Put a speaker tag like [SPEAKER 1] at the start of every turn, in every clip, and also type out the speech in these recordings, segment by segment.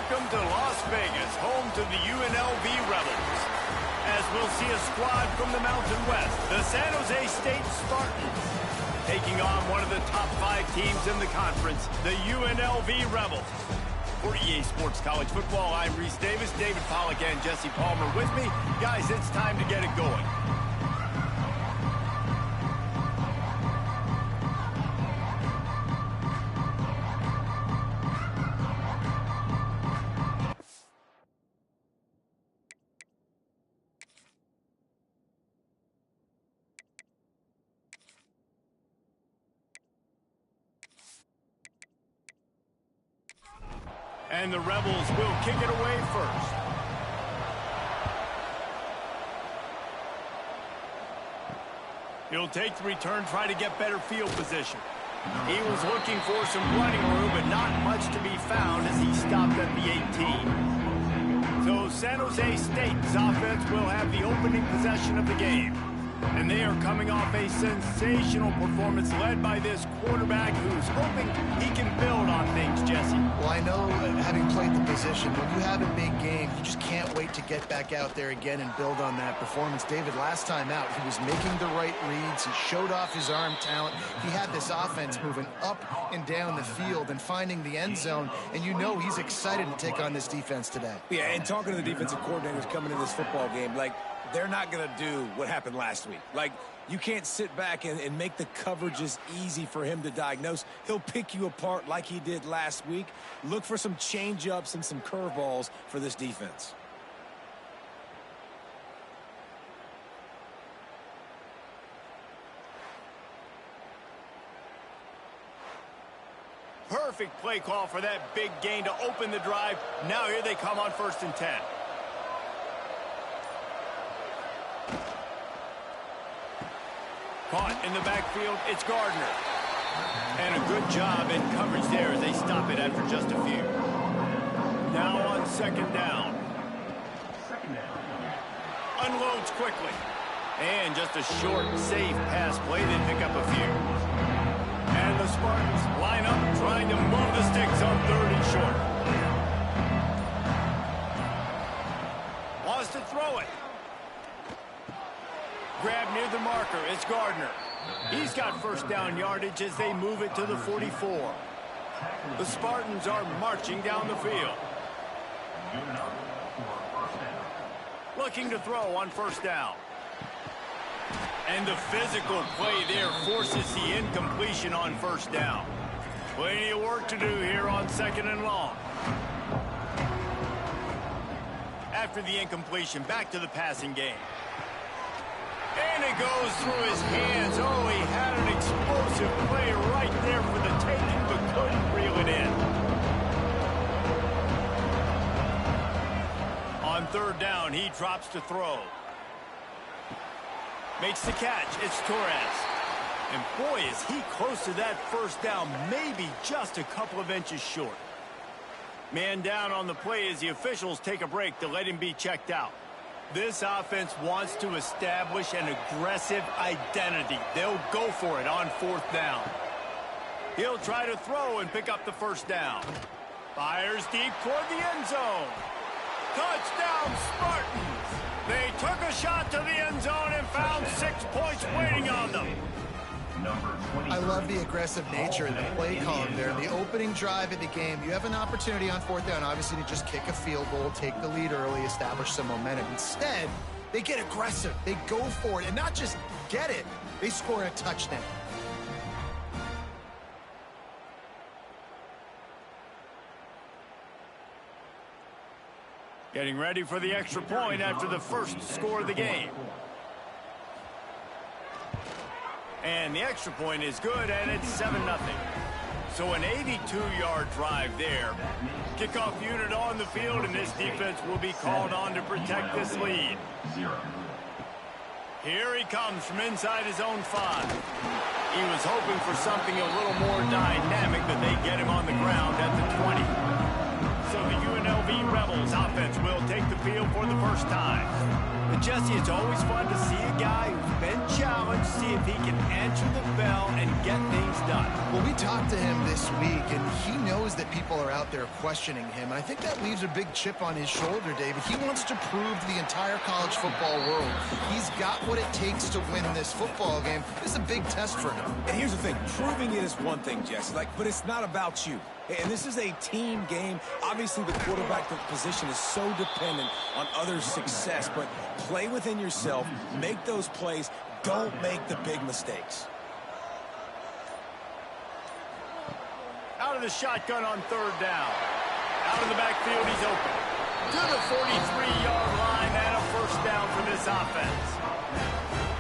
[SPEAKER 1] Welcome to Las Vegas, home to the UNLV Rebels. As we'll see a squad from the Mountain West, the San Jose State Spartans, taking on one of the top 5 teams in the conference, the UNLV Rebels. For EA Sports College Football, I'm Reese Davis, David Pollack, and Jesse Palmer with me. Guys, it's time to get it going. And the Rebels will kick it away first. He'll take the return, try to get better field position. He was looking for some running room, but not much to be found as he stopped at the 18. So San Jose State's offense will have the opening possession of the game. And they are coming off a sensational performance led by this quarterback who's hoping he can build on things, Jesse.
[SPEAKER 2] Well, I know, having played the position, when you have a big game, you just can't wait to get back out there again and build on that performance. David, last time out, he was making the right reads. He showed off his arm talent. He had this offense moving up and down the field and finding the end zone. And you know he's excited to take on this defense today.
[SPEAKER 3] Yeah, and talking to the defensive coordinators coming in this football game, like, they're not going to do what happened last week. Like, you can't sit back and make the coverages easy for him to diagnose. He'll pick you apart like he did last week. Look for some change-ups and some curveballs for this defense.
[SPEAKER 1] Perfect play call for that big gain to open the drive. Now here they come on 1st and 10. Caught in the backfield, it's Gardner. And a good job in coverage there as they stop it after just a few. Now on 2nd down. Unloads quickly. And just a short, safe pass play, they pick up a few. And the Spartans line up trying to move the sticks on 3rd and short. Wants to throw it. Grab near the marker, it's Gardner. He's got 1st down yardage as they move it to the 44. The Spartans are marching down the field. Looking to throw on 1st down. And the physical play there forces the incompletion on 1st down. Plenty of work to do here on 2nd and long. After the incompletion, back to the passing game. And it goes through his hands. Oh, he had an explosive play right there for the taking, but couldn't reel it in. On 3rd down, he drops to throw. Makes the catch. It's Torres. And boy, is he close to that 1st down, maybe just a couple of inches short. Man down on the play as the officials take a break to let him be checked out. This offense wants to establish an aggressive identity. They'll go for it on 4th down. He'll try to throw and pick up the 1st down. Fires deep toward the end zone. Touchdown, Spartans! They took a shot to the end zone and found 6 points waiting on them.
[SPEAKER 2] I love the aggressive nature of the play column there. The opening drive of the game, you have an opportunity on 4th down, obviously, to just kick a field goal, take the lead early, establish some momentum. Instead, they get aggressive. They go for it, and not just get it, they score a touchdown.
[SPEAKER 1] Getting ready for the extra point after the 1st score of the game. And the extra point is good, and it's 7-0. So an 82-yard drive there. Kickoff unit on the field, and this defense will be called on to protect this lead. Here he comes from inside his own 5. He was hoping for something a little more dynamic, but they get him on the ground at the 20. So the UNLV Rebels offense will take the field for the first time. But Jesse, it's always fun to see a guy who's been challenged, see if he can answer the bell and get things done.
[SPEAKER 2] Well, we talked to him this week, and he knows that people are out there questioning him. And I think that leaves a big chip on his shoulder, David. He wants to prove to the entire college football world he's got what it takes to win this football game. This is a big test for him.
[SPEAKER 3] And here's the thing. Proving it is one thing, Jesse, but it's not about you. And this is a team game. Obviously, the quarterback position is so dependent on others' success, but play within yourself, make those plays, don't make the big mistakes.
[SPEAKER 1] Out of the shotgun on third down. Out of the backfield, he's open. To the 43-yard line and a first down for this offense.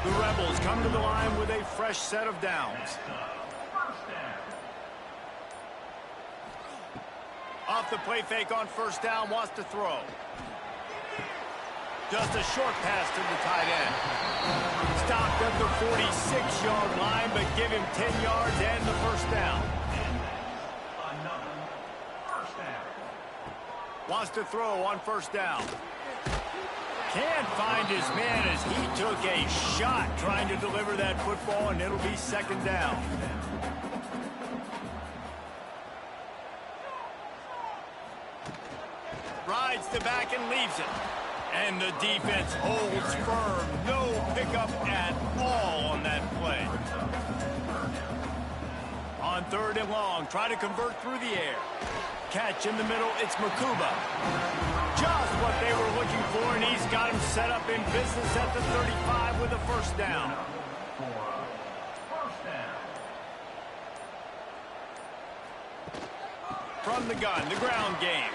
[SPEAKER 1] The Rebels come to the line with a fresh set of downs. Off the play fake on first down, wants to throw. Just a short pass to the tight end. Stopped at the 46-yard line, but give him 10 yards and the first down. Wants to throw on first down. Can't find his man as he took a shot trying to deliver that football, and it'll be second down. Rides the back and leaves it. And the defense holds firm. No pickup at all on that play. On third and long, try to convert through the air. Catch in the middle, it's Makuba. Just what they were looking for, and he's got him set up in business at the 35 with a first down. From the gun, the ground game.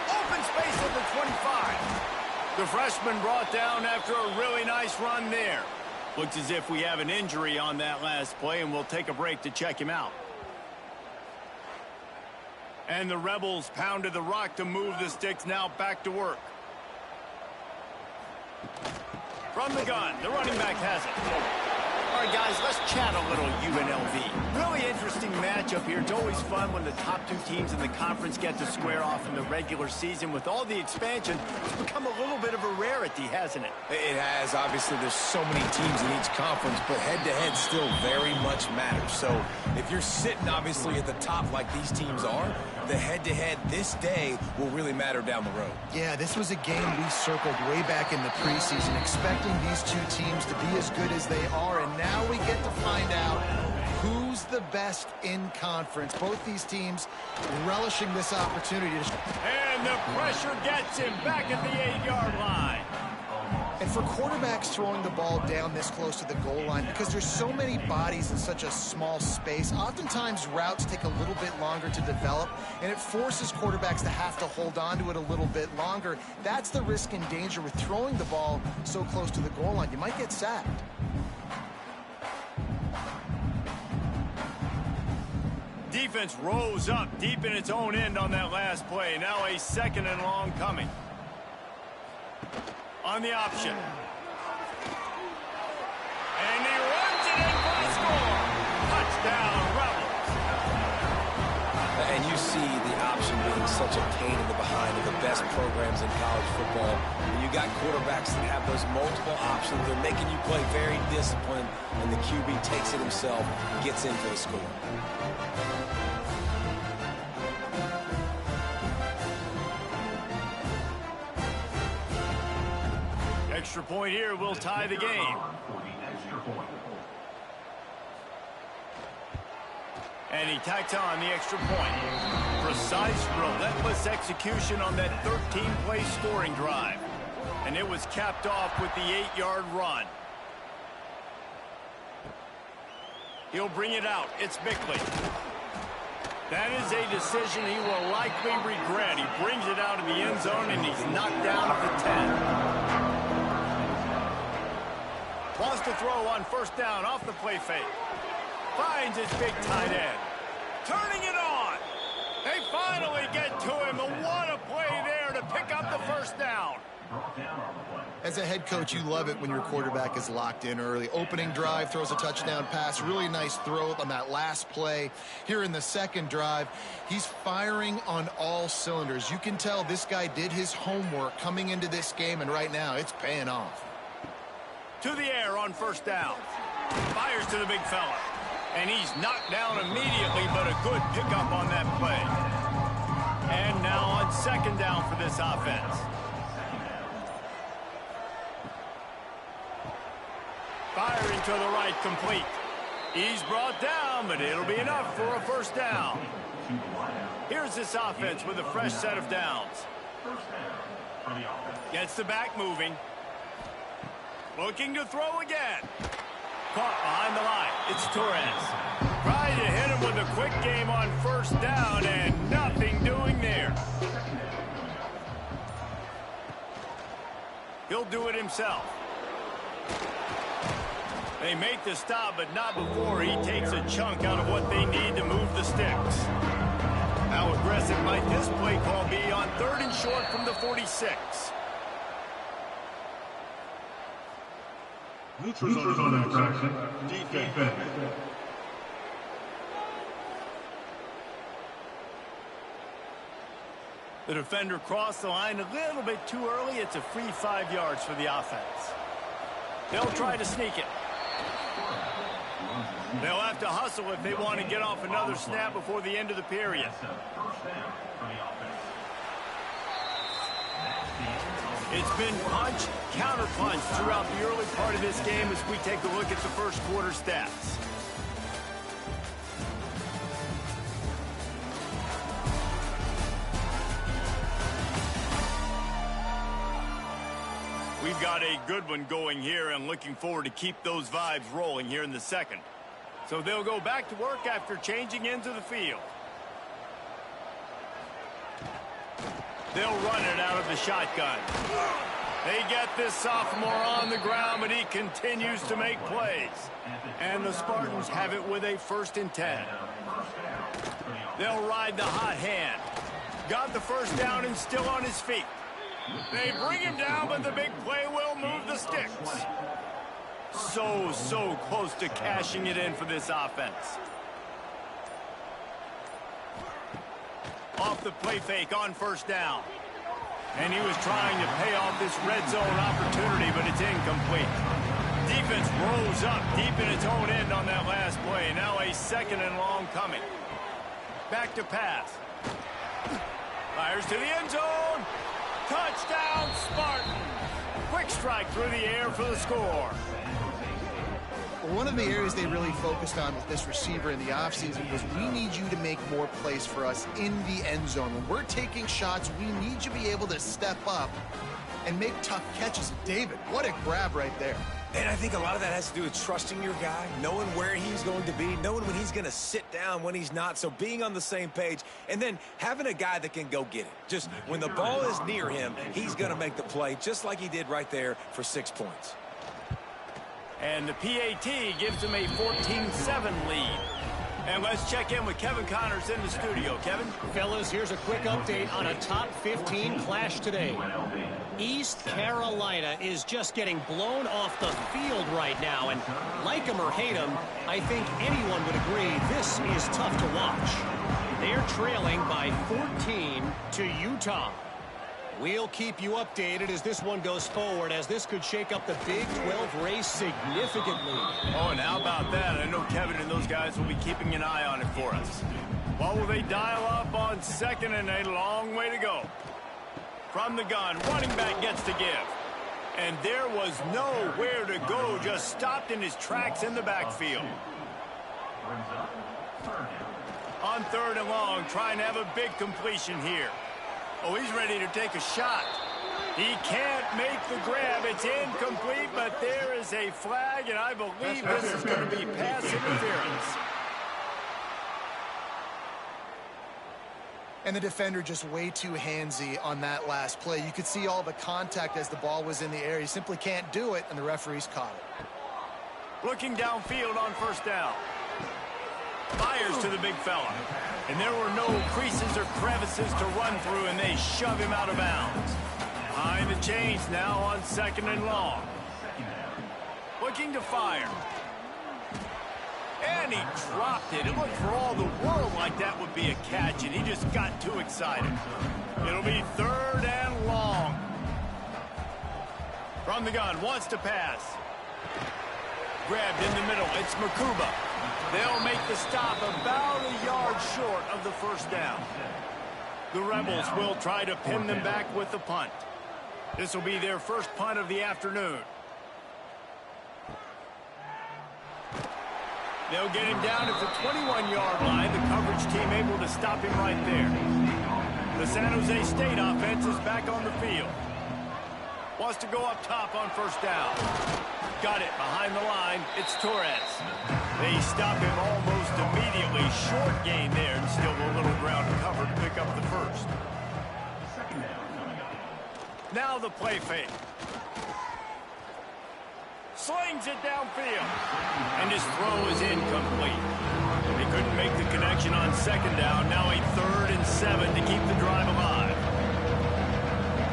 [SPEAKER 1] Open space at the 25. The freshman brought down after a really nice run there. Looks as if we have an injury on that last play, and we'll take a break to check him out. And the Rebels pounded the rock to move the sticks, now back to work. From the gun, the running back has it. All right, guys, let's chat a little UNLV. Really interesting matchup here. It's always fun when the top two teams in the conference get to square off in the regular season. With all the expansion, it's become a little bit of a rarity, hasn't it?
[SPEAKER 3] It has. Obviously, there's so many teams in each conference, but head-to-head still very much matters. So if you're sitting, obviously, at the top like these teams are, the head-to-head this day will really matter down the road.
[SPEAKER 2] Yeah, this was a game we circled way back in the preseason, expecting these two teams to be as good as they are, and now we get to find out who's the best in conference. Both these teams relishing this opportunity.
[SPEAKER 1] And the pressure gets him back at the 8-yard line.
[SPEAKER 2] And for quarterbacks throwing the ball down this close to the goal line, because there's so many bodies in such a small space, oftentimes routes take a little bit longer to develop, and it forces quarterbacks to have to hold on to it a little bit longer. That's the risk and danger with throwing the ball so close to the goal line. You might get sacked.
[SPEAKER 1] Defense rose up deep in its own end on that last play. Now a second and long coming. On the option. And he runs it in for the score. Touchdown, Rebels.
[SPEAKER 3] And you see the option being such a pain in the behind of the best programs in college football. When you got quarterbacks that have those multiple options, they're making you play very disciplined, and the QB takes it himself and gets in for the score.
[SPEAKER 1] Extra point here will tie the game. And he tacks on the extra point. Precise, relentless execution on that 13-play scoring drive. And it was capped off with the 8-yard run. He'll bring it out. It's Bickley. That is a decision he will likely regret. He brings it out of the end zone, and he's knocked down at the 10. Wants to throw on first down off the play fake. Finds his big tight end. Turning it on. They finally get to him. And what a play there to pick up the first down.
[SPEAKER 2] As a head coach, you love it when your quarterback is locked in early. Opening drive, throws a touchdown pass. Really nice throw on that last play. Here in the second drive, he's firing on all cylinders. You can tell this guy did his homework coming into this game, and right now it's paying off.
[SPEAKER 1] To the air on first down. Fires to the big fella. And he's knocked down immediately, but a good pickup on that play. And now on second down for this offense. Firing to the right, complete. He's brought down, but it'll be enough for a first down. Here's this offense with a fresh set of downs. Gets the back moving. Looking to throw again. Caught behind the line. It's Torres. Trying to hit him with a quick game on first down, and nothing doing there. He'll do it himself. They make the stop, but not before he takes a chunk out of what they need to move the sticks. How aggressive might this play call be on third and short from the 46?
[SPEAKER 4] Neutral zone infraction. Defense.
[SPEAKER 1] The defender crossed the line a little bit too early. It's a free 5 yards for the offense. They'll try to sneak it. They'll have to hustle if they want to get off another snap before the end of the period. It's been punch, counter-punch throughout the early part of this game as we take a look at the first quarter stats. We've got a good one going here and looking forward to keep those vibes rolling here in the second. So they'll go back to work after changing into the field. They'll run it out of the shotgun. They get this sophomore on the ground, but he continues to make plays. And the Spartans have it with a 1st and 10. They'll ride the hot hand. Got the first down and still on his feet. They bring him down, but the big play will move the sticks. So close to cashing it in for this offense. Off the play fake on first down. And he was trying to pay off this red zone opportunity, but it's incomplete. Defense rose up deep in its own end on that last play. Now a 2nd and long coming. Back to pass. Fires to the end zone. Touchdown, Spartans! Quick strike through the air for the score.
[SPEAKER 2] One of the areas they really focused on with this receiver in the offseason was we need you to make more plays for us in the end zone. When we're taking shots, we need you to be able to step up and make tough catches. David, what a grab right there.
[SPEAKER 3] And I think a lot of that has to do with trusting your guy, knowing where he's going to be, knowing when he's going to sit down, when he's not. So being on the same page, and then having a guy that can go get it. Just when the ball is near him, he's going to make the play, just like he did right there for 6 points.
[SPEAKER 1] And the PAT gives him a 14-7 lead. And let's check in with Kevin Connors in the studio. Kevin?
[SPEAKER 5] Fellas, here's a quick update on a top 15 clash today. East Carolina is just getting blown off the field right now. And like him or hate him, I think anyone would agree this is tough to watch. They're trailing by 14 to Utah. We'll keep you updated as this one goes forward, as this could shake up the Big 12 race significantly.
[SPEAKER 1] Oh, and how about that? I know Kevin and those guys will be keeping an eye on it for us. What will they dial up on second and a long way to go? From the gun, running back gets to give. And there was nowhere to go, just stopped in his tracks in the backfield. On third and long, trying to have a big completion here. Oh, he's ready to take a shot. He can't make the grab. It's incomplete, but there is a flag, and I believe this is going to be pass interference.
[SPEAKER 2] And the defender just way too handsy on that last play. You could see all the contact as the ball was in the air. He simply can't do it, and the referees caught it.
[SPEAKER 1] Looking downfield on first down. Fires to the big fella. And there were no creases or crevices to run through, and they shove him out of bounds. Behind the chains now on 2nd and long. Looking to fire. And he dropped it. It looked for all the world like that would be a catch, and he just got too excited. It'll be 3rd and long. From the gun, wants to pass. Grabbed in the middle. It's Makuba. They'll make the stop about a yard short of the 1st down. The Rebels will try to pin them back with the punt. This will be their first punt of the afternoon. They'll get him down at the 21-yard line. The coverage team able to stop him right there. The San Jose State offense is back on the field. Wants to go up top on 1st down. Got it behind the line. It's Torres. They stop him almost immediately. Short gain there, and still a little ground cover to pick up the 1st. Now the play fake. Slings it downfield. And his throw is incomplete. They couldn't make the connection on 2nd down. Now a 3rd and 7 to keep the drive alive.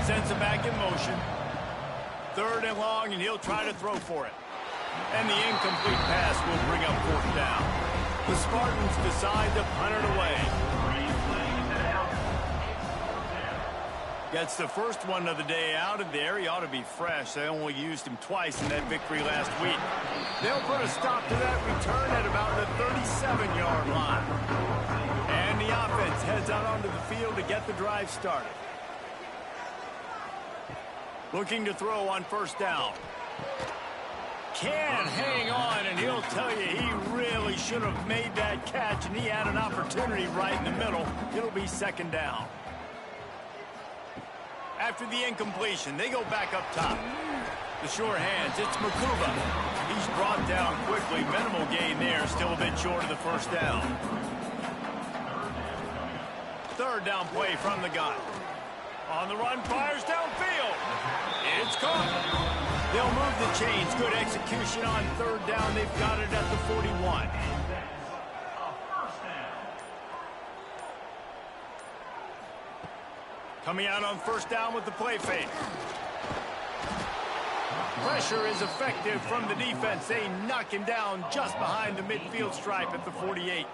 [SPEAKER 1] Sends it back in motion. 3rd and long, and he'll try to throw for it. And the incomplete pass will bring up 4th down. The Spartans decide to punt it away. Gets the first one of the day out of there. He ought to be fresh. They only used him twice in that victory last week. They'll put a stop to that return at about the 37-yard line. And the offense heads out onto the field to get the drive started. Looking to throw on 1st down. Can hang on, and he'll tell you he really should have made that catch, and he had an opportunity right in the middle. It'll be 2nd down. After the incompletion, they go back up top. The sure hands, it's Makuba. He's brought down quickly. Minimal gain there, still a bit short of the 1st down. 3rd down play from the gun. On the run, fires downfield. It's caught. They'll move the chains. Good execution on 3rd down. They've got it at the 41. Coming out on 1st down with the play fake. Pressure is effective from the defense. They knock him down just behind the midfield stripe at the 48.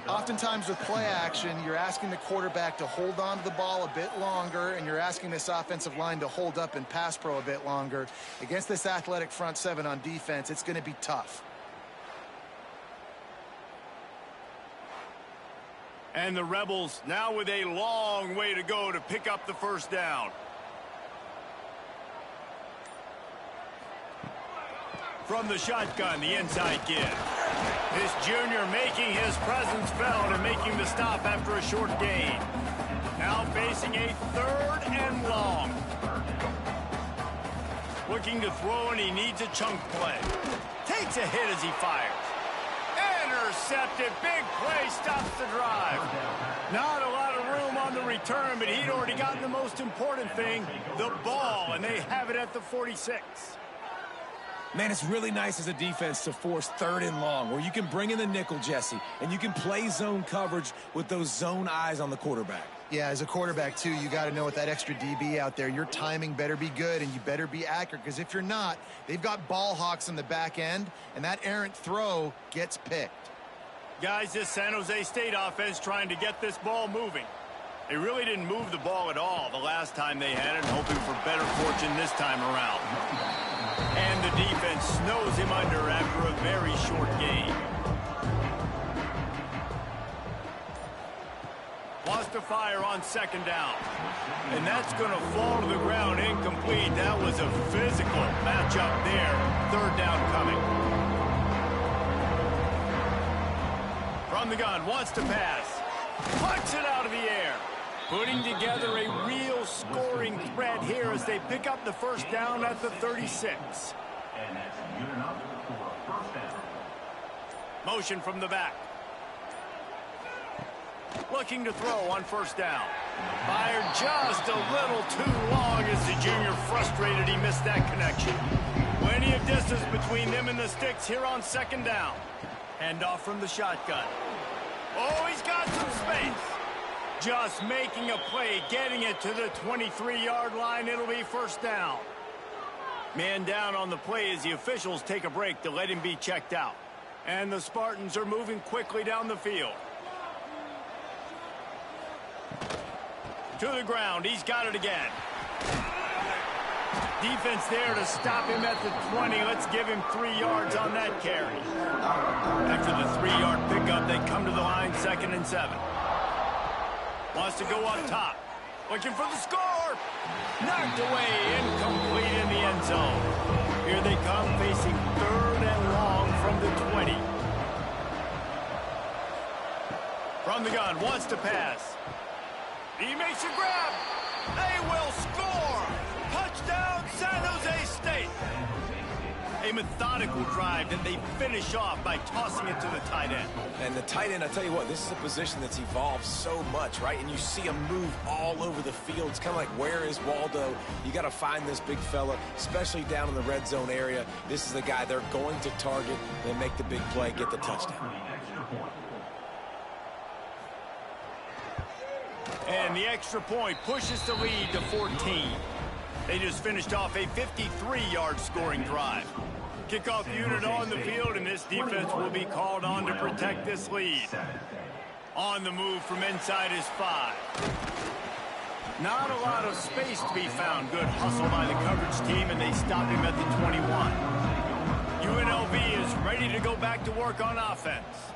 [SPEAKER 2] Oftentimes with play action, you're asking the quarterback to hold on to the ball a bit longer, and you're asking this offensive line to hold up in pass pro a bit longer. Against this athletic front 7 on defense, it's going to be tough.
[SPEAKER 1] And the Rebels now with a long way to go to pick up the 1st down. From the shotgun, the inside give. This junior making his presence felt and making the stop after a short gain. Now facing a 3rd and long. Looking to throw, and he needs a chunk play. Takes a hit as he fires. Intercepted. Big play stops the drive. Not a lot of room on the return, but he'd already gotten the most important thing, the ball, and they have it at the 46.
[SPEAKER 3] Man, it's really nice as a defense to force 3rd and long, where you can bring in the nickel, Jesse, and you can play zone coverage with those zone eyes on the quarterback.
[SPEAKER 2] Yeah, as a quarterback, too, you got to know with that extra DB out there, your timing better be good and you better be accurate, because if you're not, they've got ball hawks in the back end, and that errant throw gets picked.
[SPEAKER 1] Guys, this San Jose State offense trying to get this ball moving. They really didn't move the ball at all the last time they had it, hoping for better fortune this time around. And the defense snows him under after a very short game. Wants to fire on 2nd down. And that's going to fall to the ground incomplete. That was a physical matchup there. 3rd down coming. From the gun, wants to pass. Plucks it out of the air. Putting together a real scoring threat here as they pick up the 1st down at the 36. Motion from the back. Looking to throw on 1st down. Fired just a little too long as the junior frustrated he missed that connection. Plenty of distance between them and the sticks here on 2nd down. Hand off from the shotgun. Oh, he's got some space. Just making a play, getting it to the 23-yard line. It'll be first down. Man down on the play as the officials take a break to let him be checked out. And the Spartans are moving quickly down the field. To the ground. He's got it again. Defense there to stop him at the 20. Let's give him 3 yards on that carry. After the 3-yard pickup, they come to the line, 2nd and 7. Wants to go up top. Looking for the score. Knocked away, incomplete in the end zone. Here they come, facing 3rd and long from the 20. From the gun, wants to pass. He makes a grab. They will score. Touchdown, San Jose State. A methodical drive that they finish off by tossing it to the tight end.
[SPEAKER 3] And the tight end, I tell you what, this is a position that's evolved so much, right? And you see him move all over the field. It's kind of like, where is Waldo? You got to find this big fella, especially down in the red zone area. This is the guy they're going to target and make the big play, get the touchdown.
[SPEAKER 1] And the extra point pushes the lead to 14. They just finished off a 53-yard scoring drive. Kickoff unit on the field, and this defense will be called on to protect this lead. On the move from inside his 5. Not a lot of space to be found. Good hustle by the coverage team, and they stop him at the 21. UNLV is ready to go back to work on offense.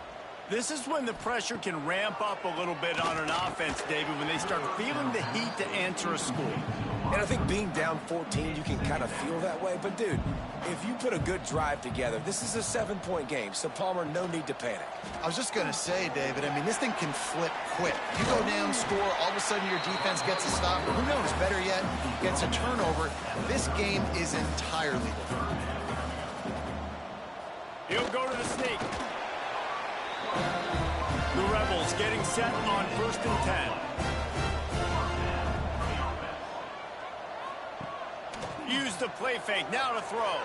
[SPEAKER 1] This is when the pressure can ramp up a little bit on an offense, David, when they start feeling the heat to answer a score.
[SPEAKER 3] And I think being down 14, you can kind of feel that way. But, dude, if you put a good drive together, this is a 7-point game. So, Palmer, no need to panic.
[SPEAKER 2] I was just going to say, David, I mean, this thing can flip quick. You go down, score, all of a sudden your defense gets a stop. Or who knows, better yet, gets a turnover. This game is entirely different.
[SPEAKER 1] He'll go to the sneak. The Rebels getting set on 1st and 10. Use the play fake, now to throw.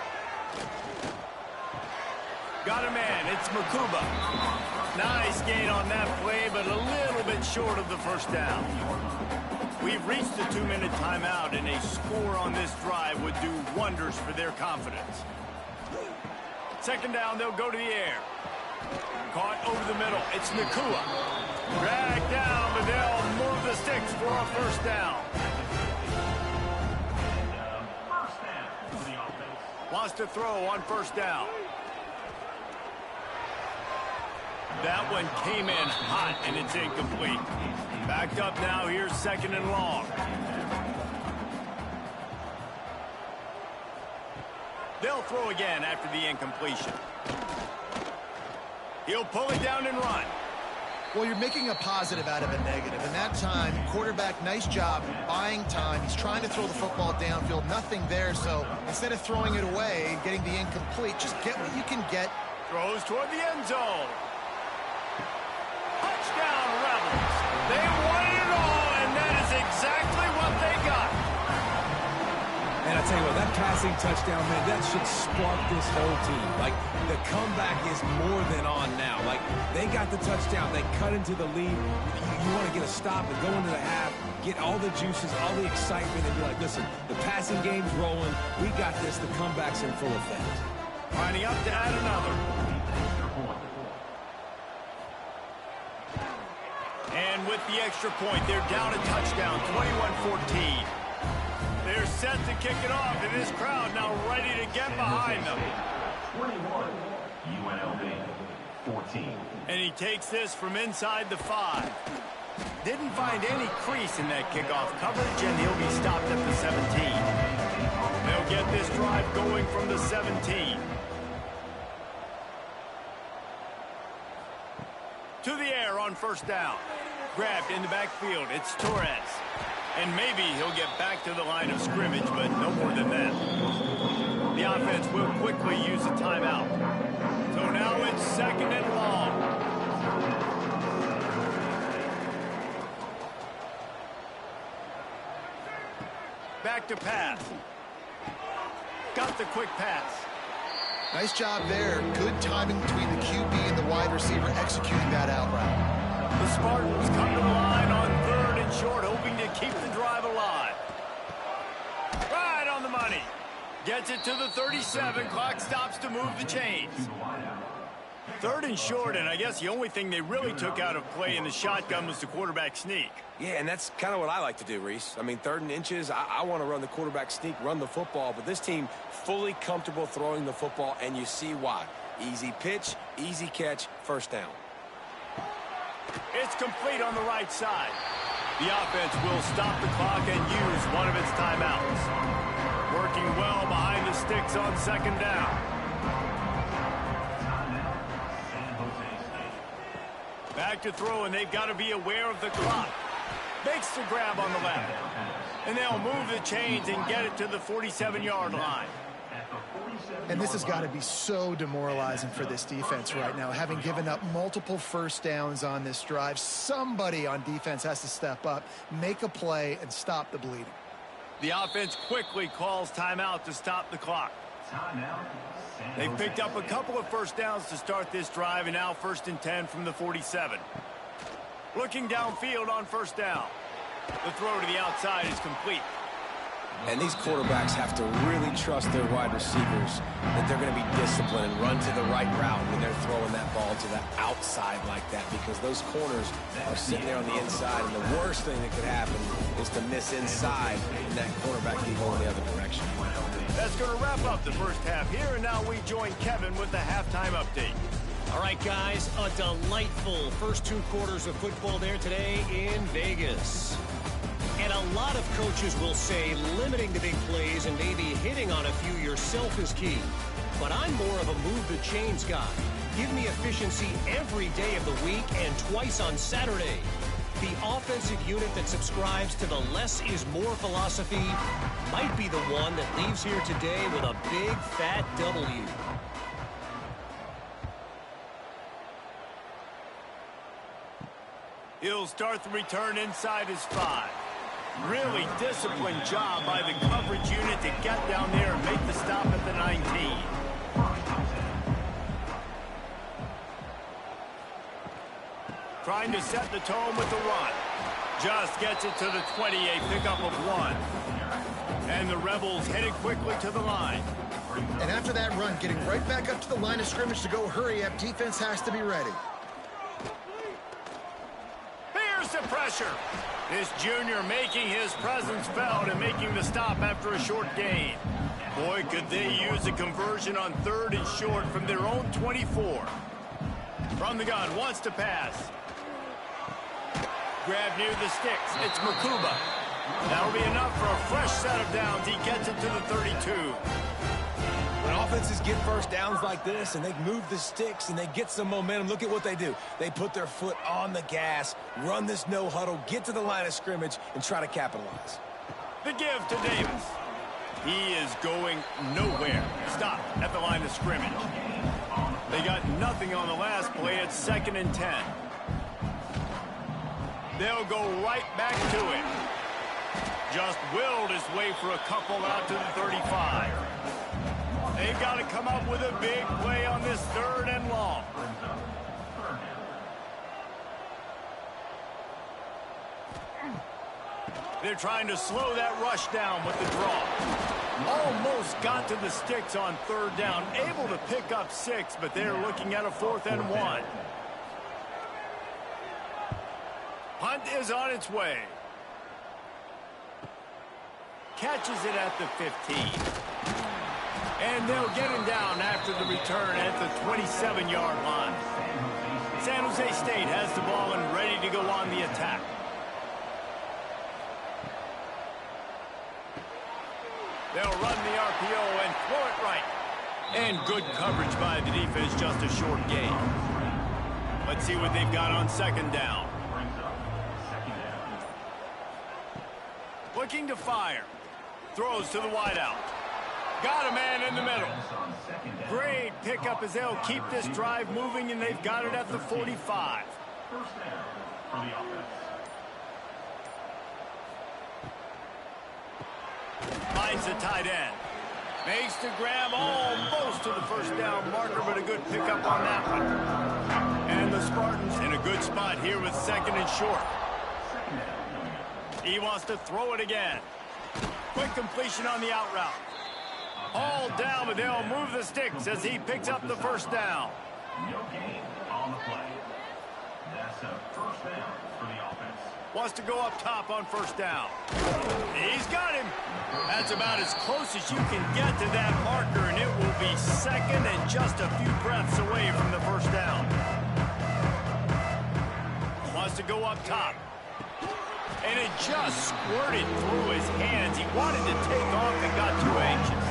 [SPEAKER 1] Got a man, it's Makuba. Nice gain on that play, but a little bit short of the first down. We've reached the 2-minute timeout, and a score on this drive would do wonders for their confidence. 2nd down, they'll go to the air. Caught over the middle. It's Nakua. Dragged down, but they'll move the sticks for a first down. Wants to throw on 1st down. That one came in hot, and it's incomplete. Backed up now. Here's 2nd and long. They'll throw again after the incompletion. He'll pull it down and run.
[SPEAKER 2] Well, you're making a positive out of a negative. And that time, quarterback, nice job buying time. He's trying to throw the football downfield. Nothing there. So instead of throwing it away and getting the incomplete, just get what you can get.
[SPEAKER 1] Throws toward the end zone. Touchdown, Rebels. They wanted it all, and that is exactly what they got.
[SPEAKER 3] And I tell you what, that passing touchdown, man, that should spark this whole team. Like, the comeback is more than on now. Like, they got the touchdown. They cut into the lead. You want to get a stop and go into the half, get all the juices, all the excitement, and be like, listen, the passing game's rolling. We got this. The comeback's in full effect.
[SPEAKER 1] Lining up to add another. And with the extra point, they're down a touchdown, 21-14. They're set to kick it off, and this crowd now ready to get behind them.
[SPEAKER 4] 21, UNLV, 14.
[SPEAKER 1] And he takes this from inside the 5. Didn't find any crease in that kickoff coverage, and he'll be stopped at the 17. They'll get this drive going from the 17. To the air on 1st down. Grabbed in the backfield. It's Torres. And maybe he'll get back to the line of scrimmage, but no more than that. The offense will quickly use a timeout. So now it's 2nd and long. Back to pass. Got the quick pass.
[SPEAKER 2] Nice job there. Good timing between the QB and the wide receiver executing that out route.
[SPEAKER 1] The Spartans come to the line on 3rd short, hoping to keep the drive alive. Right on the money. Gets it to the 37. Clock stops to move the chains. 3rd and short, and I guess the only thing they really took out of play in the shotgun was the quarterback sneak.
[SPEAKER 3] Yeah, and that's kind of what I like to do, Reese. I mean, 3rd and inches, I want to run the quarterback sneak, run the football, but this team fully comfortable throwing the football, and you see why. Easy pitch, easy catch, first down.
[SPEAKER 1] It's complete on the right side. The offense will stop the clock and use one of its timeouts. Working well behind the sticks on 2nd down. Back to throw, and they've got to be aware of the clock. Makes the grab on the left. And they'll move the chains and get it to the 47-yard line.
[SPEAKER 2] And this has got to be so demoralizing for this defense right now. Having given up multiple first downs on this drive, somebody on defense has to step up, make a play, and stop the bleeding.
[SPEAKER 1] The offense quickly calls timeout to stop the clock. They've picked up a couple of first downs to start this drive, and now 1st and 10 from the 47. Looking downfield on 1st down. The throw to the outside is complete.
[SPEAKER 3] And these quarterbacks have to really trust their wide receivers that they're going to be disciplined and run to the right route when they're throwing that ball to the outside like that, because those corners are sitting there on the inside, and the worst thing that could happen is to miss inside and that quarterback can go in the other direction.
[SPEAKER 1] That's going to wrap up the first half here, and now we join Kevin with the halftime update.
[SPEAKER 5] All right, guys, a delightful first 2 quarters of football there today in Vegas. And a lot of coaches will say limiting the big plays and maybe hitting on a few yourself is key. But I'm more of a move the chains guy. Give me efficiency every day of the week and twice on Saturday. The offensive unit that subscribes to the less is more philosophy might be the one that leaves here today with a big fat W.
[SPEAKER 1] He'll start the return inside his 5. Really disciplined job by the coverage unit to get down there and make the stop at the 19. Trying to set the tone with the run. Just gets it to the 20, a pickup of 1. And the Rebels headed quickly to the line.
[SPEAKER 2] And after that run, getting right back up to the line of scrimmage to go hurry up, defense has to be ready.
[SPEAKER 1] Here's the pressure. This junior making his presence felt and making the stop after a short gain. Boy, could they use a conversion on 3rd and short from their own 24. From the gun, wants to pass. Grab near the sticks. It's Makuba. That'll be enough for a fresh set of downs. He gets it to the 32.
[SPEAKER 3] When offenses get first downs like this and they move the sticks and they get some momentum, look at what they do. They put their foot on the gas, run this no huddle, get to the line of scrimmage, and try to capitalize.
[SPEAKER 1] The give to Davis. He is going nowhere. Stopped at the line of scrimmage. They got nothing on the last play. It's 2nd and 10. They'll go right back to it. Just willed his way for a couple out to the 35. They've got to come up with a big play on this 3rd and long. They're trying to slow that rush down with the draw. Almost got to the sticks on 3rd down. Able to pick up 6, but they're looking at a 4th and 1. Punt is on its way. Catches it at the 15. And they'll get him down after the return at the 27-yard line. San Jose State has the ball and ready to go on the attack. They'll run the RPO and throw it right. And good coverage by the defense, just a short gain. Let's see what they've got on 2nd down. Looking to fire. Throws to the wideout. Got a man in the middle. Great pickup as they'll keep this drive moving, and they've got it at the 45. Finds the tight end. Makes the grab almost to the 1st down marker, but a good pickup on that one. And the Spartans in a good spot here with 2nd and short. He wants to throw it again. Quick completion on the out route. All down, but they'll move the sticks as he picks up the first down.
[SPEAKER 4] No gain on the play. That's a first down for the offense.
[SPEAKER 1] Wants to go up top on first down. He's got him. That's about as close as you can get to that marker, and it will be second and just a few breaths away from the first down. Wants to go up top. And it just squirted through his hands. He wanted to take off and got too anxious.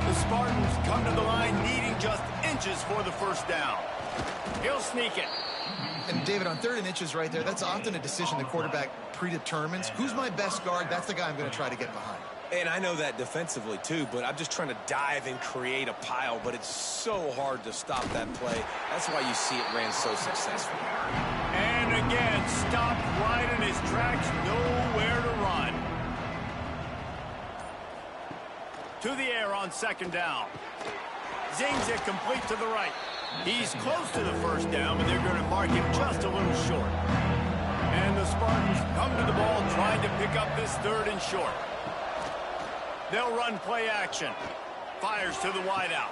[SPEAKER 1] The Spartans come to the line needing just inches for the first down. He'll sneak it.
[SPEAKER 2] And David, on 3rd and inches right there, that's often a decision the quarterback predetermines. Who's my best guard? That's the guy I'm going to try to get behind.
[SPEAKER 3] And I know that defensively, too, but I'm just trying to dive and create a pile, but it's so hard to stop that play. That's why you see it ran so successfully.
[SPEAKER 1] And again, stopped right in his tracks, nowhere to run. To the air on 2nd down. Zings it complete to the right. He's close to the first down, but they're going to mark him just a little short. And the Spartans come to the ball trying to pick up this 3rd and short. They'll run play action. Fires to the wideout.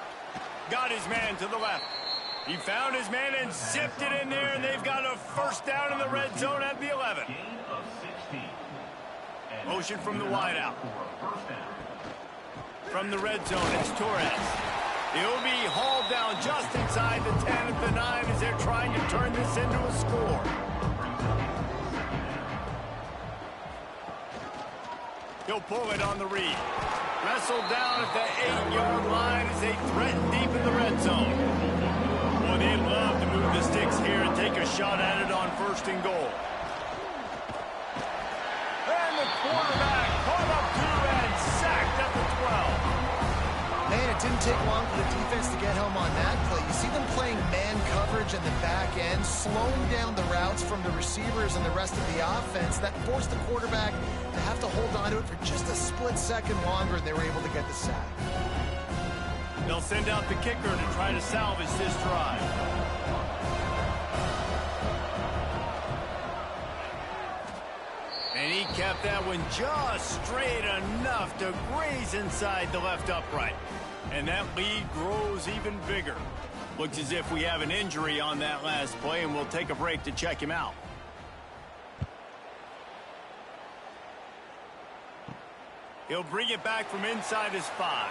[SPEAKER 1] Got his man to the left. He found his man and zipped it in there, and they've got a first down in the red zone at the 11.
[SPEAKER 4] Gain of 16.
[SPEAKER 1] Motion from the wideout. From the red zone, it's Torres. He'll be hauled down just inside the 10 at the 9 as they're trying to turn this into a score. He'll pull it on the read. Wrestled down at the 8-yard line as they threaten deep in the red zone. Boy, they love to move the sticks here and take a shot at it on 1st and goal. And the quarterback caught up to and sacked at the 12.
[SPEAKER 2] Man, it didn't take long for the defense to get home on that play. You see them playing man coverage in the back end, slowing down the routes from the receivers and the rest of the offense. That forced the quarterback to have to hold on to it for just a split second longer, and they were able to get the sack.
[SPEAKER 1] They'll send out the kicker to try to salvage this drive. And he kept that one just straight enough to graze inside the left upright. And that lead grows even bigger. Looks as if we have an injury on that last play, and we'll take a break to check him out. He'll bring it back from inside his 5.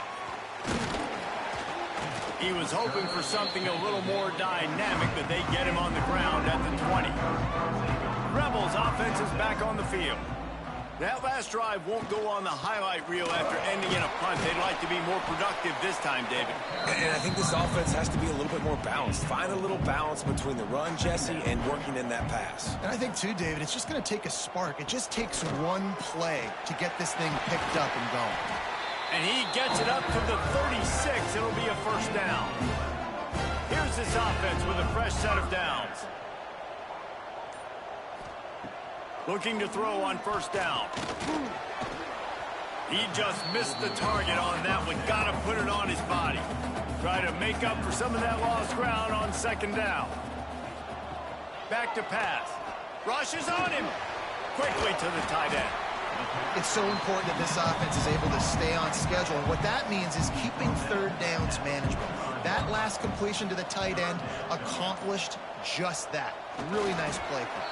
[SPEAKER 1] He was hoping for something a little more dynamic, but they get him on the ground at the 20. Rebels offense is back on the field. That last drive won't go on the highlight reel after ending in a punt. They'd like to be more productive this time, David.
[SPEAKER 3] And I think this offense has to be a little bit more balanced. Find a little balance between the run, Jesse, and working in that pass.
[SPEAKER 2] And I think, too, David, it's just going to take a spark. It just takes one play to get this thing picked up and going.
[SPEAKER 1] And he gets it up to the 36. It'll be a first down. Here's this offense with a fresh set of downs. Looking to throw on first down. He just missed the target on that one. Got to put it on his body. Try to make up for some of that lost ground on 2nd down. Back to pass. Rushes on him. Quickly to the tight end.
[SPEAKER 2] It's so important that this offense is able to stay on schedule. And what that means is keeping 3rd downs manageable. That last completion to the tight end accomplished just that. Really nice play call.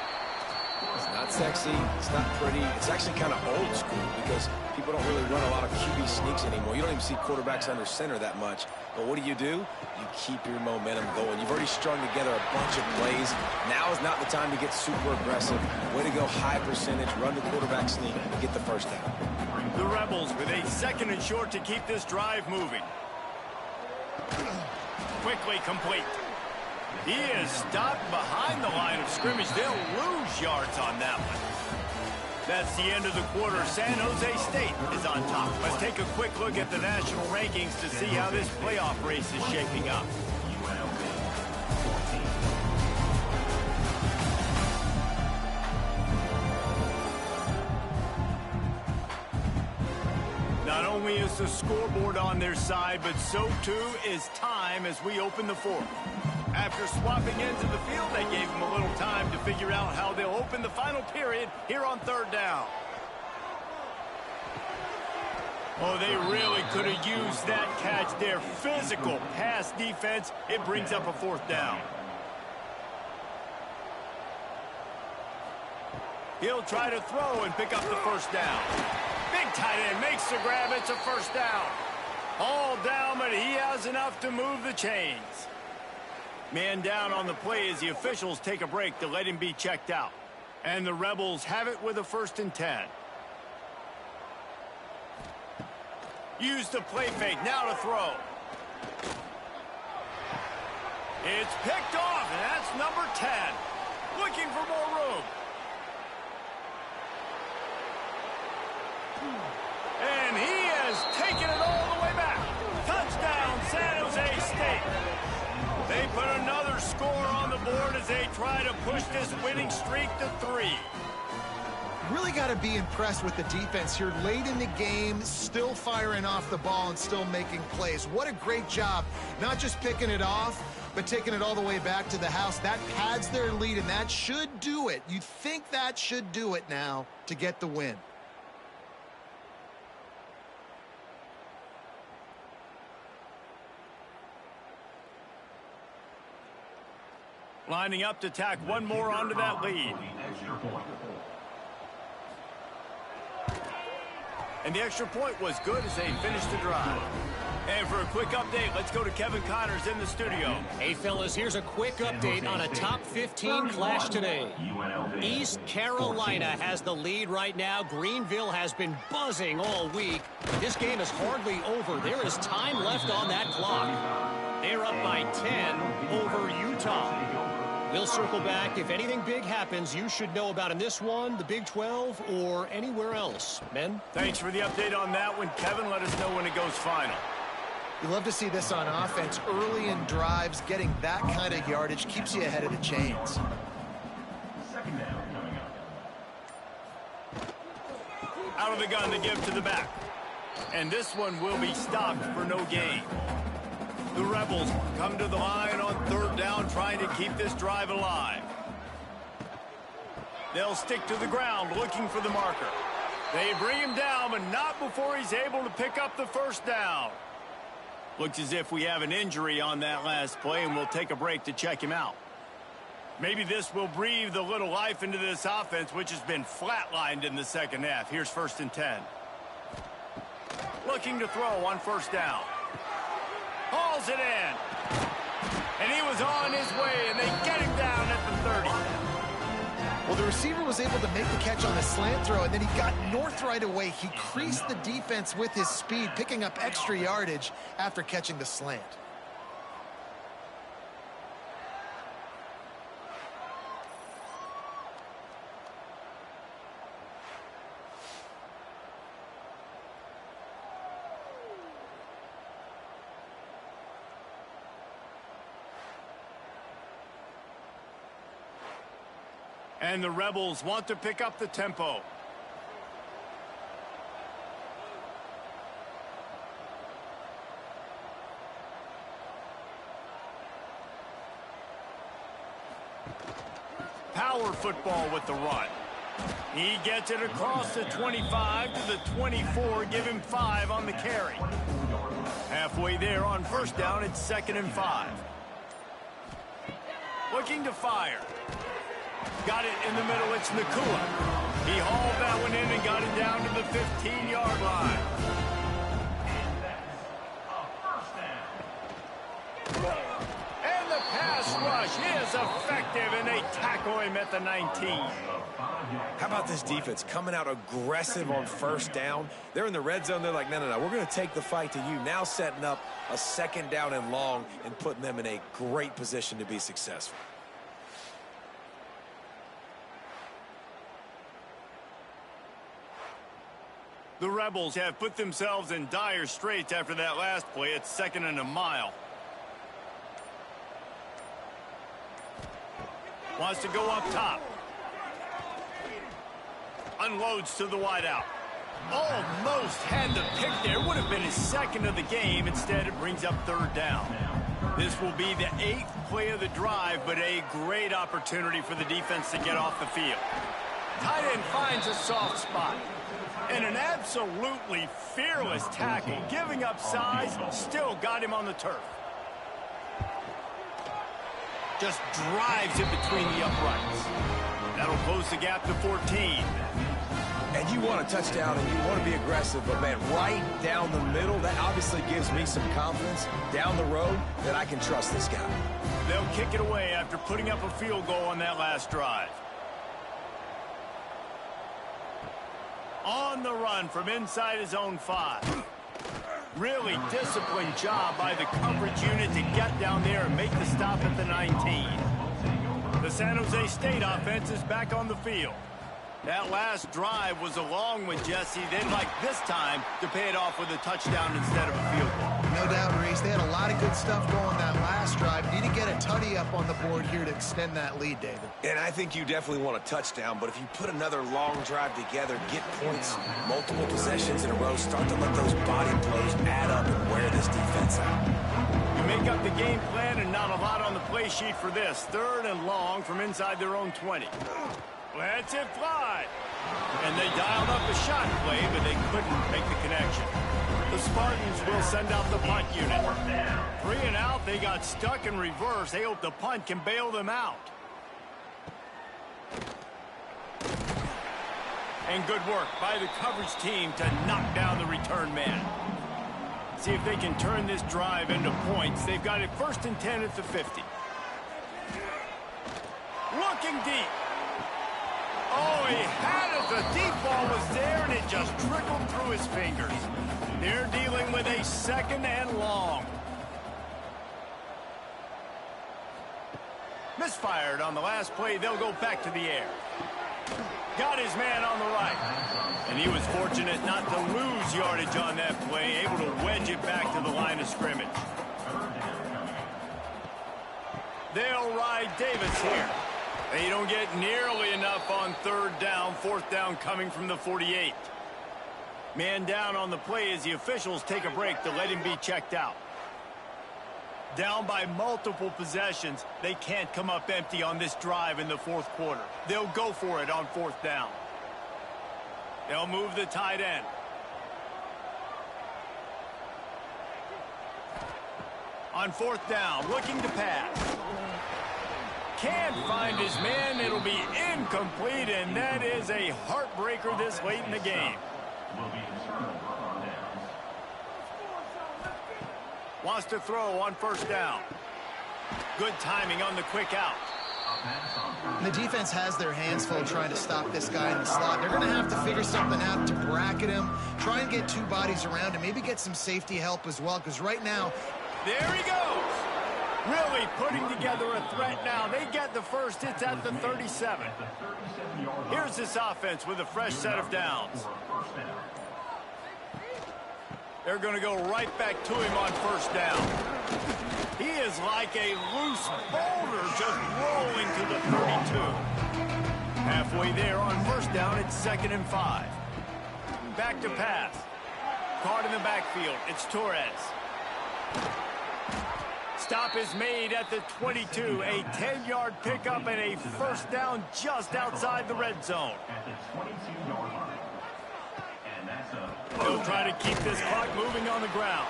[SPEAKER 3] It's not sexy. It's not pretty. It's actually kind of old school because people don't really run a lot of QB sneaks anymore. You don't even see quarterbacks under center that much. But what do? You keep your momentum going. You've already strung together a bunch of plays. Now is not the time to get super aggressive. Way to go high percentage, run the quarterback sneak, and get the first down.
[SPEAKER 1] The Rebels with a 2nd and short to keep this drive moving. Quickly complete. He is stopped behind the line of scrimmage. They'll lose yards on that one. That's the end of the quarter. San Jose State is on top. Let's take a quick look at the national rankings to see how this playoff race is shaping up.
[SPEAKER 4] UNLV 14.
[SPEAKER 1] Not only is the scoreboard on their side, but so too is time as we open the 4th. After swapping ends of the field, they gave them a little time to figure out how they'll open the final period here on 3rd down. Oh, they really could have used that catch there. Physical pass defense. It brings up a 4th down. He'll try to throw and pick up the 1st down. Big tight end makes the grab. It's a 1st down. All down, but he has enough to move the chains. Man down on the play as the officials take a break to let him be checked out. And the Rebels have it with a 1st and 10. Use the play fake, now to throw. It's picked off, and that's number 10. Looking for more room. And he has taken it all the way back. Touchdown, San Jose State. They put another score on the board as they try to push this winning streak to 3.
[SPEAKER 2] Really got to be impressed with the defense here late in the game, still firing off the ball and still making plays. What a great job, not just picking it off, but taking it all the way back to the house. That pads their lead, and that should do it. You think that should do it now to get the win.
[SPEAKER 1] Lining up to tack one more onto that lead. And the extra point was good as they finished the drive. And for a quick update, let's go to Kevin Connors in the studio.
[SPEAKER 5] Hey, fellas, here's a quick update on a top 15 clash today. East Carolina has the lead right now. Greenville has been buzzing all week. This game is hardly over. There is time left on that clock. They're up by 10 over Utah. We'll circle back. If anything big happens, you should know about in this one, the Big 12, or anywhere else. Ben?
[SPEAKER 1] Thanks for the update on that one, Kevin. Let us know when it goes final.
[SPEAKER 2] You love to see this on offense. Early in drives, getting that kind of yardage keeps you ahead of the chains.
[SPEAKER 1] Out of the gun to give to the back. And this one will be stopped for no gain. The Rebels come to the line on 3rd down, trying to keep this drive alive. They'll stick to the ground, looking for the marker. They bring him down, but not before he's able to pick up the 1st down. Looks as if we have an injury on that last play, and we'll take a break to check him out. Maybe this will breathe a little life into this offense, which has been flatlined in the 2nd half. Here's 1st and 10. Looking to throw on 1st down. Hauls it in. And he was on his way, and they get him down at the 30.
[SPEAKER 2] Well, the receiver was able to make the catch on the slant throw, and then he got north right away. He creased the defense with his speed, picking up extra yardage after catching the slant.
[SPEAKER 1] And the Rebels want to pick up the tempo. Power football with the run. He gets it across the 25 to the 24. Give him 5 on the carry. Halfway there on 1st down, it's 2nd and 5. Looking to fire. Got it in the middle, it's Nakua. He hauled that one in and got it down to the 15-yard line. And the pass rush is effective, and they tackle him at the 19.
[SPEAKER 3] How about this defense coming out aggressive on 1st down? They're in the red zone. They're like, no, we're going to take the fight to you. Now setting up a 2nd down and long and putting them in a great position to be successful.
[SPEAKER 1] The Rebels have put themselves in dire straits after that last play. It's 2nd and a mile. Wants to go up top. Unloads to the wideout. Almost had the pick there. Would have been his 2nd of the game. Instead, it brings up 3rd down. This will be the 8th play of the drive, but a great opportunity for the defense to get off the field. Tight end finds a soft spot. And an absolutely fearless tackle, giving up size, still got him on the turf. Just drives it between the uprights. That'll close the gap to 14.
[SPEAKER 3] And you want a touchdown and you want to be aggressive, but man, right down the middle, that obviously gives me some confidence down the road that I can trust this guy.
[SPEAKER 1] They'll kick it away after putting up a field goal on that last drive. On the run from inside his own 5. Really disciplined job by the coverage unit to get down there and make the stop at the 19. The San Jose State offense is back on the field. That last drive was a long one, Jesse. They'd like this time to pay it off with a touchdown instead of a field goal.
[SPEAKER 2] No doubt, Reese. They had a lot of good stuff going that last drive. Need to get a tutty up on the board here to extend that lead, David.
[SPEAKER 3] And I think you definitely want a touchdown, but if you put another long drive together, get points, multiple possessions in a row, start to let those body blows add up and wear this defense out.
[SPEAKER 1] You make up the game plan and not a lot on the play sheet for this. 3rd and long from inside their own 20. Lets it fly. And they dialed up a shot play, but they couldn't make the connection. The Spartans will send out the punt unit. 3 and out, they got stuck in reverse. They hope the punt can bail them out. And good work by the coverage team to knock down the return man. See if they can turn this drive into points. They've got it 1st and 10 at the 50. Looking deep. Oh, he had it. The deep ball was there, and it just trickled through his fingers. They're dealing with a 2nd and long. Misfired on the last play. They'll go back to the air. Got his man on the right. And he was fortunate not to lose yardage on that play, able to wedge it back to the line of scrimmage. They'll ride Davis here. They don't get nearly enough on 3rd down. 4th down coming from the 48. Man down on the play as the officials take a break to let him be checked out. Down by multiple possessions, they can't come up empty on this drive in the 4th quarter. They'll go for it on 4th down. They'll move the tight end. On 4th down, looking to pass. Can't find his man. It'll be incomplete, and that is a heartbreaker this late in the game. Wants to throw on 1st down. Good timing on the quick out.
[SPEAKER 2] The defense has their hands full trying to stop this guy in the slot. They're going to have to figure something out to bracket him, try and get 2 bodies around him, maybe get some safety help as well, because right now...
[SPEAKER 1] There he goes. Really putting together a threat now. They get the first. It's at the 37. Here's this offense with a fresh set of downs. They're going to go right back to him on 1st down. He is like a loose boulder just rolling to the 32. Halfway there on 1st down, it's 2nd and 5. Back to pass. Caught in the backfield. It's Torres. Stop is made at the 22. A 10-yard pickup and a 1st down just outside the red zone. They'll try to keep this clock moving on the ground.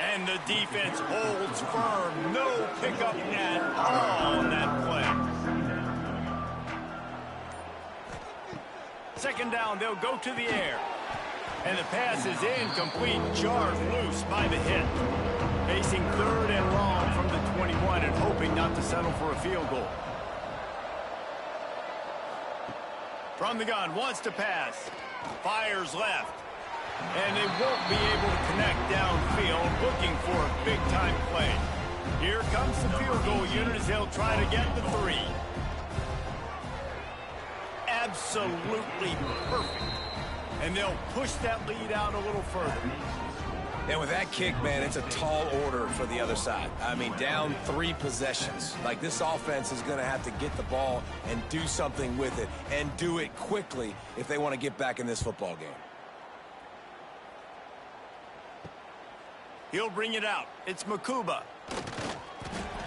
[SPEAKER 1] And the defense holds firm. No pickup at all on that play. 2nd down, they'll go to the air. And the pass is incomplete, jarred loose by the hit. Facing 3rd and long from the 21 and hoping not to settle for a field goal. From the gun, wants to pass. Fires left. And they won't be able to connect downfield, looking for a big-time play. Here comes the field goal unit as they'll try to get the 3. Absolutely perfect. And they'll push that lead out a little further.
[SPEAKER 3] And with that kick, man, it's a tall order for the other side. I mean, down 3 possessions. Like, this offense is going to have to get the ball and do something with it, and do it quickly if they want to get back in this football game.
[SPEAKER 1] He'll bring it out. It's Makuba.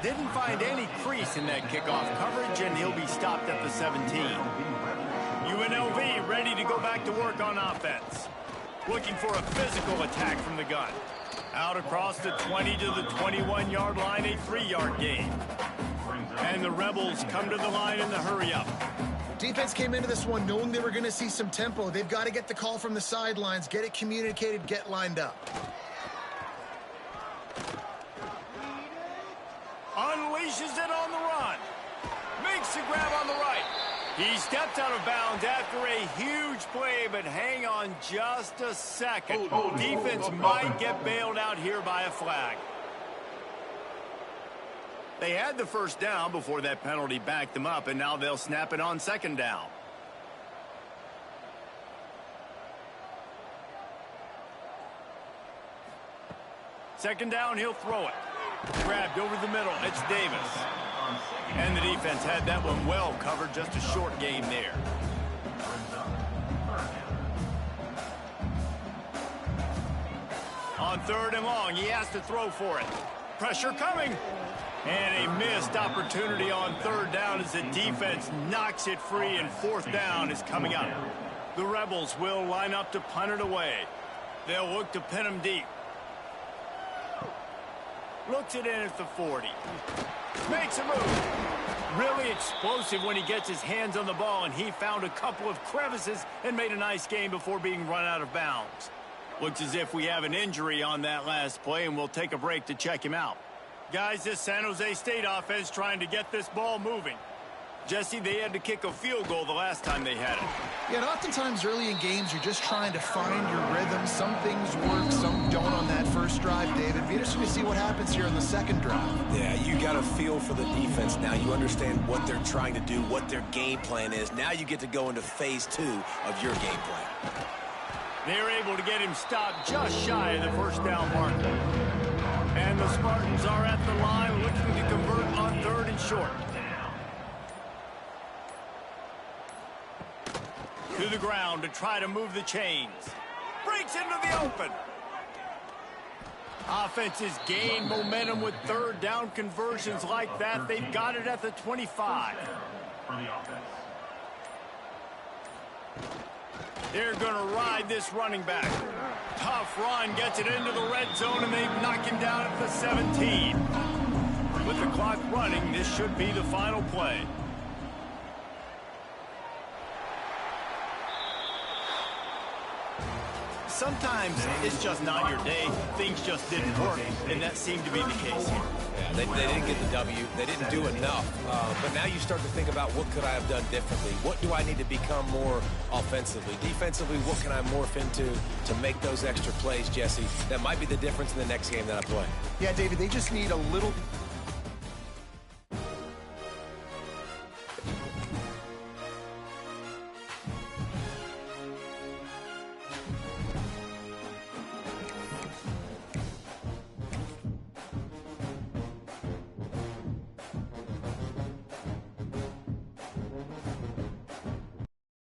[SPEAKER 1] Didn't find any crease in that kickoff coverage, and he'll be stopped at the 17. UNLV ready to go back to work on offense. Looking for a physical attack from the gun. Out across the 20 to the 21-yard line, a 3-yard gain. And the Rebels come to the line in the hurry-up.
[SPEAKER 2] Defense came into this one knowing they were going to see some tempo. They've got to get the call from the sidelines, get it communicated, get lined up.
[SPEAKER 1] Unleashes it on the run. Makes the grab on the right. He steps out of bounds after a huge play, but hang on just a second. Defense might get bailed out here by a flag. They had the first down before that penalty backed them up, and now they'll snap it on second down. Second down, he'll throw it. Grabbed over the middle, it's Davis. And the defense had that one well covered, just a short gain there. On third and long, he has to throw for it. Pressure coming. And a missed opportunity on third down as the defense knocks it free, and fourth down is coming up. The Rebels will line up to punt it away. They'll look to pin him deep. Looks it in at the 40. Makes a move. Really explosive when he gets his hands on the ball, and he found a couple of crevices and made a nice game before being run out of bounds. Looks as if we have an injury on that last play, and we'll take a break to check him out. Guys, this San Jose State offense trying to get this ball moving. Jesse, they had to kick a field goal the last time they had it.
[SPEAKER 2] Yeah, and oftentimes early in games, you're just trying to find your rhythm. Some things work, some don't on that first drive, David. Be interesting to see what happens here on the second drive.
[SPEAKER 3] Yeah, you got a feel for the defense now. You understand what they're trying to do, what their game plan is. Now you get to go into phase 2 of your game plan.
[SPEAKER 1] They're able to get him stopped just shy of the first down marker. And the Spartans are at the line looking to convert on third and short. To the ground to try to move the chains. Breaks into the open. Offenses gain momentum with third down conversions like that. They've got it at the 25. They're going to ride this running back. Tough run, gets it into the red zone, and they knock him down at the 17. With the clock running, this should be the final play. Sometimes it's just not your day. Things just didn't work, and that seemed to be the case here.
[SPEAKER 3] Yeah, they didn't get the W. They didn't do enough. But now you start to think about, what could I have done differently? What do I need to become more offensively? Defensively, what can I morph into to make those extra plays, Jesse? That might be the difference in the next game that I play.
[SPEAKER 2] Yeah, David, they just need a little